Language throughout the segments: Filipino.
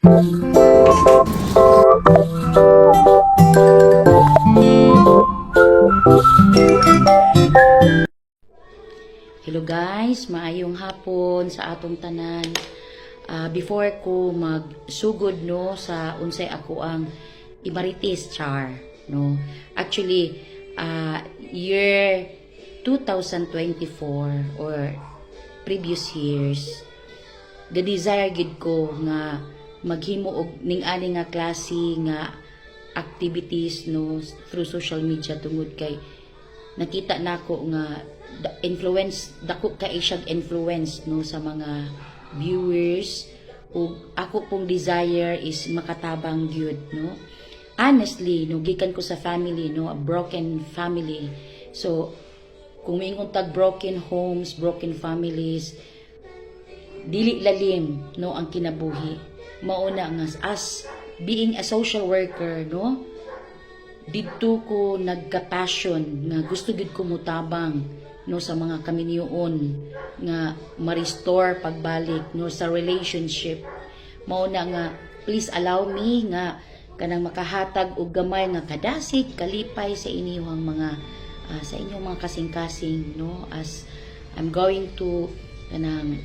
Hello guys, maayong hapon sa atong tanan. Before ko magsugod no sa unsay ako ang Imarites Char no. Actually year 2024 or previous years, the desire gid ko nga maghimo og ning-ani nga klase nga activities no through social media tungod kay nakita nako nga influence dako kay siyang influence no sa mga viewers, ug ako pong desire is makatabang gyud no. Honestly no, gikan ko sa family no, a broken family. So kung mingon tag broken homes, broken families, dili lalim no ang kinabuhi. Mauna nga as being a social worker no, didto ko nagka-passion nga gusto gid ko mutabang no sa mga kaminyoon nga ma-restore pagbalik no sa relationship. Mauna nga please allow me nga kanang makahatag og gamay nga kadasig kalipay sa inyong mga sa inyong mga kasing-kasing no, as I'm going to kanang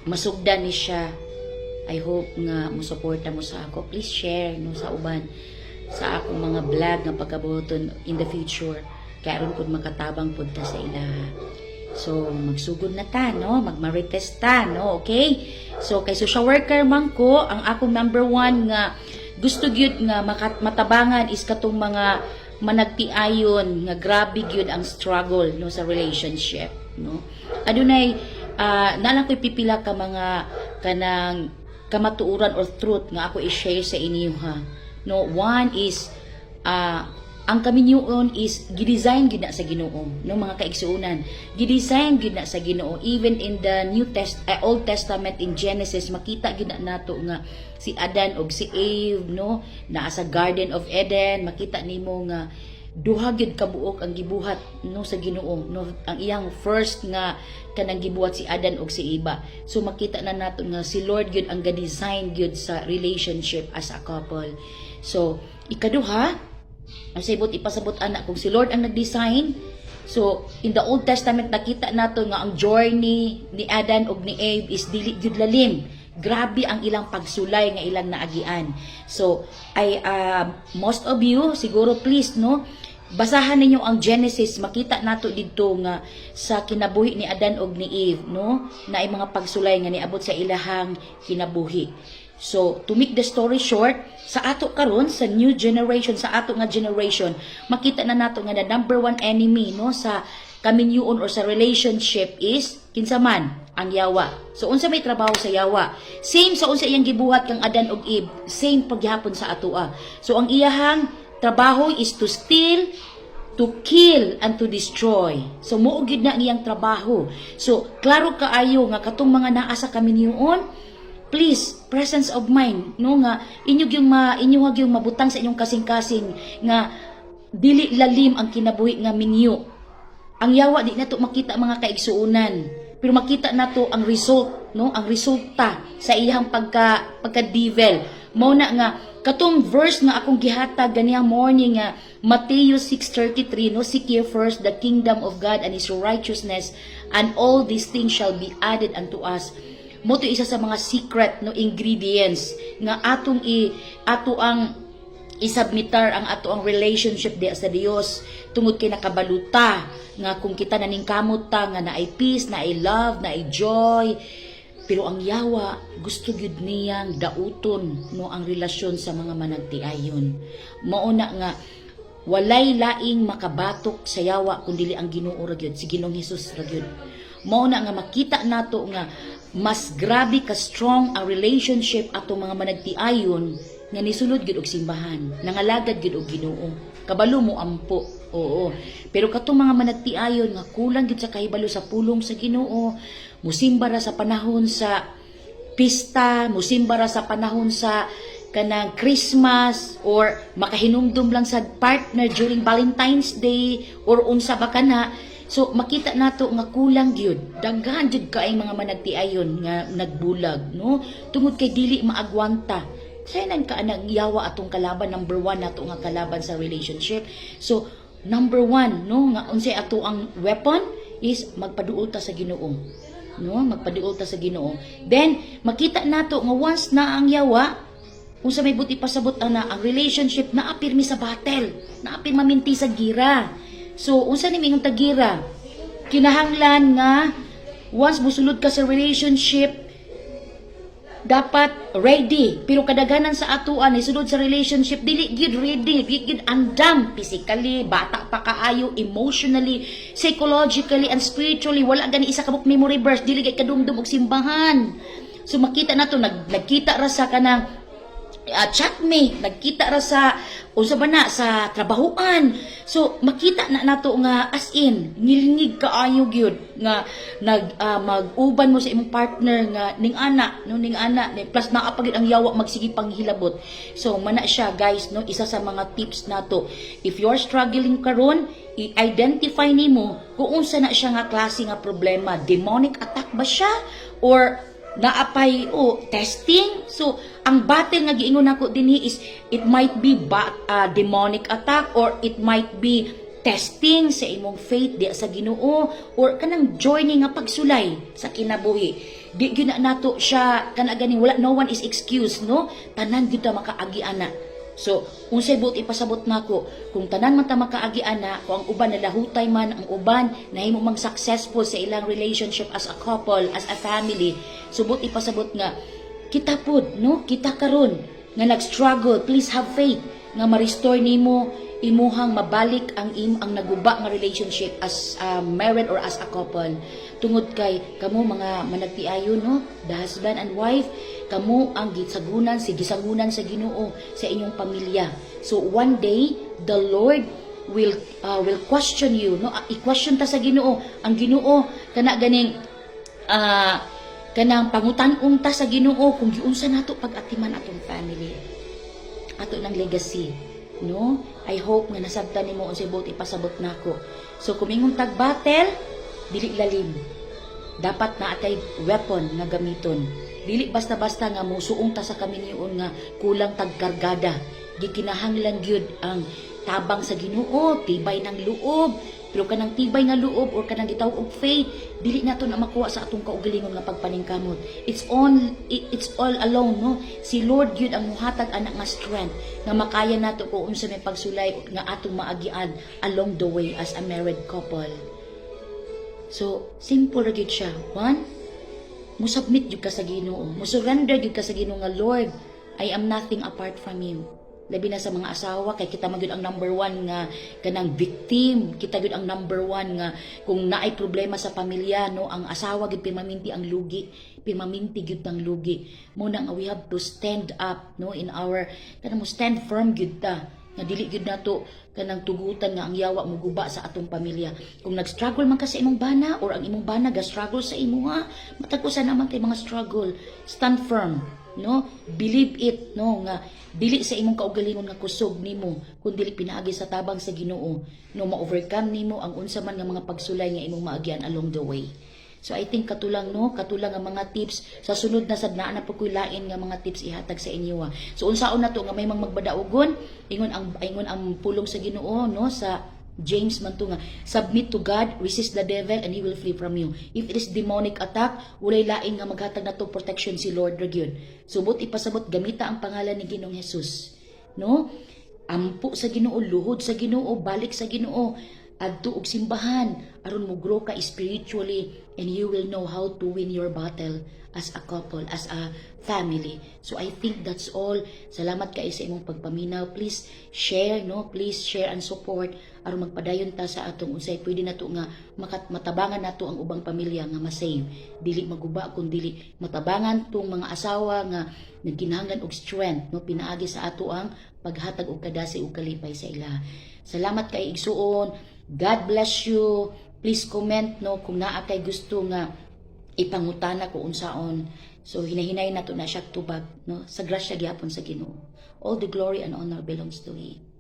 masugdan ni siya. I hope nga musuporta mo sa ako. Please share no sa uban sa akong mga vlog nga pagkabuhaton in the future. Kaya ron pud makatabang pud ta sa ilaha. So magsugod na ta no, magmarites ta no, okay? So kay social worker man ko, ang akong number 1 nga gusto gyud nga matabangan is katong mga managtiayon nga grabe gyud ang struggle no sa relationship no. Adunay nalang ko'y pipila ka mga kanang kamatuoran or truth nga ako i-share sa inyo ha no. One is ang kaminyoon is gidesign gyud na sa Ginoo no, mga kaigsuonan, gidesign gyud na sa Ginoo. Even in the Old Testament in Genesis, makita gyud na nato nga si Adan og si Eve no naa sa Garden of Eden. Makita nimo nga duha gyud kabuok ang gibuhat no sa Ginoo no, ang iyang first nga kanang gibuhat si Adan og si Eva. So makita na nato nga si Lord gyud ang ga-design gyud sa relationship as a couple. So ikaduha, ang saybot ipasabot anak kung si Lord ang nag-design. So in the Old Testament nakita nato nga ang journey ni Adan ug ni Eve is dili gyud lalim. Grabe ang ilang pagsulay nga ilang naagian. So I most of you siguro please no, basahan ninyo ang Genesis, makita nato didto nga sa kinabuhi ni Adan ug ni Eve no, na ay mga pagsulay nga niabot sa ilahang kinabuhi. So, to make the story short, sa ato karon sa new generation, sa ato nga generation, makita na nato nga the number 1 enemy no sa kaminyoon or sa relationship is kinsa man ang yawa. So unsa may trabaho sa yawa? Same sa unsa iyang gibuhat kang Adan ug Eve, same paghapon sa atoa. So ang iyahang trabaho is to steal, to kill, and to destroy. So mao gyud na ang iyang trabaho. So klaro kaayo nga katong mga naa sa kaminyoon, please, presence of mind, no nga inyo yung mabutang sa inyong kasing-kasing nga dili lalim ang kinabuhi nga minyo. Ang yawa di nato makita mga kaigsuonan, pero makita nato ang result, no, ang resulta sa iyang pagka-devil. Mao na nga katong verse nga akong gihatag ganiyang morning nga Matthew 6:33 no, seek ye first the kingdom of God and his righteousness, and all these things shall be added unto us. Mo to isa sa mga secret no ingredients nga ato ang isubmitar ang ato ang relationship di sa Dios tungod kay nakabaluta nga kung kita naningkamot ta nga naay peace, naay love, naay joy. Pero ang yawa gusto gyud niyang dauton no ang relasyon sa mga managtiayon. Mao na nga walay laing makabatok sa yawa kundi ang Ginoo ra gyud, si Ginoong Hesus ra gyud. Mao na nga makita nato nga mas grabe ka strong ang relationship ato mga managtiayon nga nisulod gyud og simbahan, nangalagad gyud og Ginoo. Kabalo mo ampo. Oo. Pero katong mga managtiayon nga kulang gyud sa kahibalo sa pulong sa Ginoo, musimba ra sa panahon sa pista, musimba ra sa panahon sa kanang Christmas, or makahinumdum lang sa partner during Valentine's Day or unsa ba kana. So makita nato nga kulang gyud, daghan jud kaay mga managtiayon nga nagbulag no, tungod kay dili maagwanta Kailan ka nang yawa atong kalaban, number one nato nga kalaban sa relationship. So number one, no, nga unsay ato ang weapon is magpaduol ta sa Ginoo, no, magpaduol ta sa Ginoo. Then makita nato nga once na ang yawa, kung sa may buti pasabot ana ang relationship na apirmi sa battle, na apir maminti sa gira. So unsa ni mingong tagira, kinahanglan nga once musulod ka sa relationship, dapat ready. Pero kadaghanan sa atuan isulod sa relationship dili gyud ready, dili gyud andam physically, bata pa kaayo, emotionally, psychologically and spiritually. Wala gani isa ka book memory verse, dili gay kadumdum og simbahan. So makita nato nagkita ra sa kanang chatmate, nagkita ra sa unsa ba na sa trabahoan. So makita na nato nga as in ngilingig kaayo gyud nga mag-uban mo sa imong partner nga ning ana plus naa pa gyud ang yawa magsige panghilabot. So mana siya guys, no, isa sa mga tips nato. If you're struggling karon, i-identify nimo kung unsa na siya nga klase nga problema, demonic attack ba siya or naapay testing. So ang battle nga giingon nako dinhi is it might be demonic attack or it might be testing sa imong faith di sa Ginoo or kanang journey nga pagsulay sa kinabuhi. Di gyud na nato siya kana gani, wala, no one is excuse, no, tanan gyud ta makaagi ana. So unsay buot ipasabot nako, kung tanan man ta makaagi ana, kung ang uban nalahutay man, ang uban nahimo mang successful sa ilang relationship as a couple, as a family, subot ipasabot nga kita pod, no, kita karon nga nag-struggle, please have faith nga ma-restore nimo imuhang mabalik ang naguba nga relationship as married or as a couple. Tungod kay kamo mga managtiayon, no, the husband and wife, kamo ang gisagunan sa Ginoo sa inyong pamilya. So one day the Lord will question you, no, i-question ta sa Ginoo. Ang Ginoo kana ganing kanang pangutan-ong ta sa Ginoo kung giunsa nato pag-atiman atong family, ato ng legacy, no. I hope nga nasabtan nimo unsay buot ipasabot nako. So kumingong tag battle, dili lalim, dapat na atay weapon nga gamiton. Dili basta-basta nga musuong ta sa kaminyoon nga kulang tag kargada. Gikinahanglan gyud ang tabang sa Ginoo, tibay ng loob. Pero kanang tibay nga loob or kanang gitawag og faith, dili nato na makuha sa atong kaugalingon nga pagpaningkamot. It's all alone, no. Si Lord gyud ang muhatag anak nga strength nga makaya nato kung unsa may pagsulay nga atong maagian along the way as a married couple. So simple ra gyud siya. One, musubmit gyud ka sa Ginoo, musurrender gyud ka sa Ginoo nga Lord, I am nothing apart from you. Labi na sa mga asawa, kay kita magyud ang number one nga kanang victim, kita gyud ang number one nga kung naay problema sa pamilya, no, ang asawa gyud pimaminti ang lugi, pimaminti gyud ang lugi. Muna nga we have to stand up, no, in our kanang mo stand firm gyud ta nga dili gyud nato kanang tugutan nga ang yawa mo guba sa atong pamilya. Kung nag-struggle man ka sa imong bana or ang imong bana ga-struggle sa imo, ha, matagusan naman kay mga struggle, stand firm, no, believe it, no, nga dili sa imong kaugalingon nga kusog nimo, kun dili pinaagi sa tabang sa Ginoo, no, ma-overcome nimo ang unsa man nga mga pagsulay nga imong maagyan along the way. So I think katulang ang mga tips sa sunod na sad naa na po koy lain nga mga tips ihatag sa inyo, ha. So unsaon na to nga may magbadaogon, ingon ang pulong sa Ginoo, no, sa James man to nga, submit to God, resist the devil, and he will flee from you. If it is demonic attack, walay lain nga maghatag na to protection si Lord ra gyud. Subot ipasabot, gamita ang pangalan ni Ginoong Hesus, no. Ampo sa Ginoo, luhod sa Ginoo, balik sa Ginoo, adto og simbahan aron mo grow ka spiritually, and you will know how to win your battle as a couple, as a family. So I think that's all. Salamat kayo sa imong pagpaminaw. Please share, no, please share and support aron magpadayon ta sa atong unsay pwede nato nga matabangan nato ang ubang pamilya nga masave, dili maguba kun dili matabangan tong mga asawa nga nagkinahanglan og strength, no, pinaagi sa ato ang paghatag og kadasi ug kalipay sa ila. Salamat kay igsuon. God bless you. Please comment, no, kung naa kay gusto nga ipangutana ko unsaon. So hinahinay nato na siya tubag, no, sa grasya gyapon sa Ginoo. All the glory and honor belongs to Him.